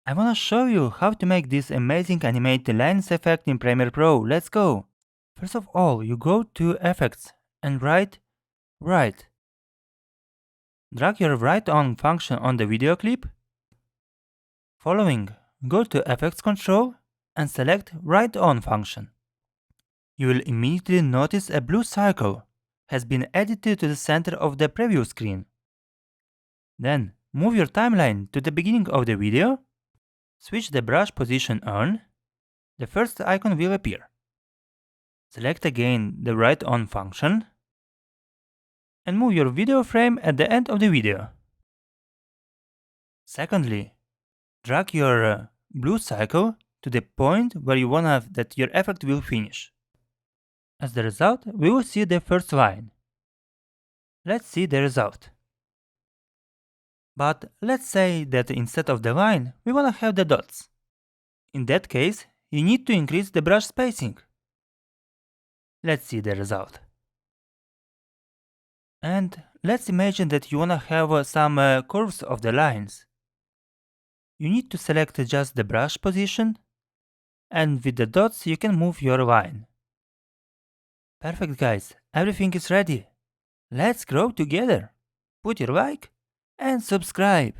I wanna show you how to make this amazing Animate Lines effect in Premiere Pro. Let's go! First of all, you go to Effects and write Right. Drag your right on function on the video clip. Following, go to Effects Control and select Right on function. You will immediately notice a blue circle has been added to the center of the preview screen. Then, move your timeline to the beginning of the video. Switch the brush position on. The first icon will appear. Select again the right on function and move your video frame at the end of the video. Secondly, drag your blue cycle to the point where you want that your effect will finish. As the result, we will see the first line. Let's see the result. But let's say that instead of the line, we want to have the dots. In that case, you need to increase the brush spacing. Let's see the result. And let's imagine that you want to have some curves of the lines. You need to select just the brush position, and with the dots you can move your line. Perfect guys, everything is ready. Let's grow together. Put your like and subscribe.